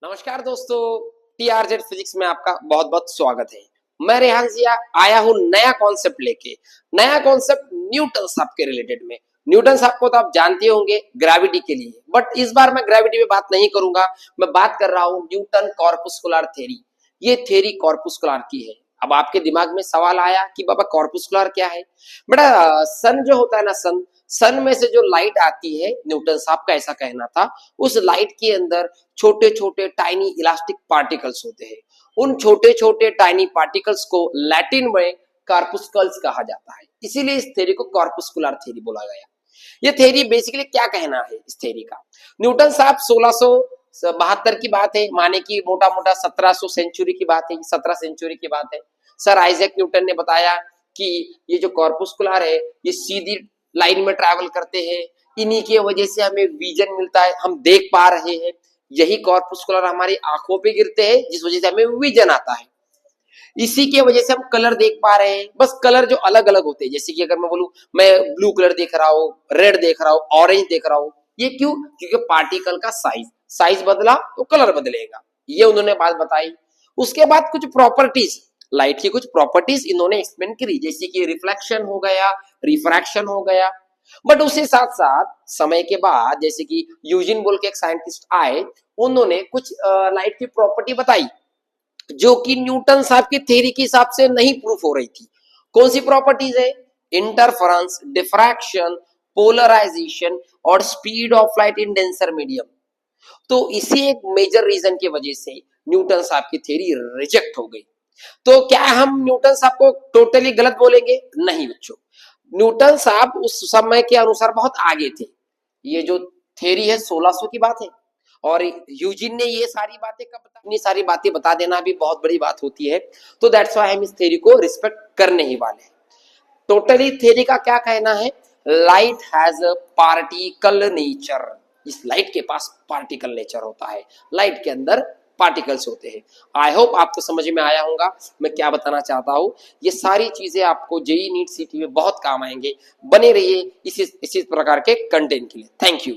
नमस्कार दोस्तों, टीआरजेड फिजिक्स में आपका बहुत बहुत स्वागत है। मैं रेहान जिया आया हूँ नया कॉन्सेप्ट लेके। नया कॉन्सेप्ट न्यूटन साहब के रिलेटेड में। न्यूटन साहब को तो आप जानते होंगे ग्रेविटी के लिए, बट इस बार मैं ग्रेविटी पे बात नहीं करूंगा। मैं बात कर रहा हूँ न्यूटन कॉर्पुस्कुलर थ्योरी। ये थ्योरी कॉर्पुस्कुलर की है। अब आपके दिमाग में सवाल आया कि बाबा कॉर्पुस्कुलर क्या है। बेटा सन जो होता है ना, सन में से जो लाइट आती है, न्यूटन साहब का ऐसा कहना था, उस लाइट के अंदर छोटे छोटे टाइनी इलास्टिक पार्टिकल्स होते हैं। उन छोटे छोटे टाइनी पार्टिकल्स को लैटिन में कॉर्पुस्कल्स कहा जाता है, इसीलिए इस थ्योरी को कॉर्पुस्कुलर थ्योरी बोला गया। ये थ्योरी बेसिकली क्या कहना है इस थ्योरी का। न्यूटन साहब 1672 की बात है, माने कि मोटा मोटा 1700 सेंचुरी की बात है, 17 सेंचुरी की बात है। सर आइजैक न्यूटन ने बताया कि ये जो कॉर्पुस्कुलर है ये सीधी लाइन में ट्रैवल करते हैं, इन्हीं की वजह से हमें विजन मिलता है, हम देख पा रहे हैं। यही कॉर्पुस्कुलर हमारी आंखों पे गिरते हैं जिस वजह से हमें विजन आता है। इसी के वजह से हम कलर देख पा रहे हैं, बस कलर जो अलग अलग होते हैं। जैसे कि अगर मैं बोलूं मैं ब्लू कलर देख रहा हूँ, रेड देख रहा हूँ, ऑरेंज देख रहा हूँ, ये क्यों? क्योंकि पार्टिकल का साइज बदला तो कलर बदलेगा। ये उन्होंने बात बताई। उसके बाद कुछ प्रॉपर्टीज, लाइट की कुछ प्रॉपर्टीज इन्होंने एक्सप्लेन करी, जैसे कि रिफ्लेक्शन हो गया, रिफ्रैक्शन हो गया। बट उसके साथ साथ समय के बाद जैसे कि यूजिन बोल के एक साइंटिस्ट आए, उन्होंने कुछ लाइट की प्रॉपर्टी बताई जो कि न्यूटन साहब की थ्योरी के हिसाब से नहीं प्रूफ हो रही थी। कौन सी प्रॉपर्टीज है? इंटरफेरेंस, डिफ्रैक्शन, पोलराइजेशन और speed of light in denser medium. तो इसी एक मेजर रीजन की वजह से न्यूटन साहब की थ्योरी रिजेक्ट हो गई। तो क्या हम न्यूटन साहब को टोटली गलत बोलेंगे? नहीं बच्चों, न्यूटन साहब उस समय के अनुसार बहुत आगे थे। ये जो थ्योरी है 1600 की बात है, और यूजिन ने ये सारी बातें कब बता, इतनी सारी बातें बता देना भी बहुत बड़ी बात होती है। तो दैट्स व्हाई हम इस थ्योरी को रिस्पेक्ट करने ही वाले हैं। टोटली थ्योरी का क्या कहना है? Light has a particle nature. इस लाइट के पास पार्टिकल नेचर होता है, लाइट के अंदर पार्टिकल्स होते हैं। आई होप आपको समझ में आया होगा मैं क्या बताना चाहता हूँ। ये सारी चीजें आपको जेई नीट सीटी में बहुत काम आएंगे। बने रहिए इसी प्रकार के कंटेंट के लिए। Thank you.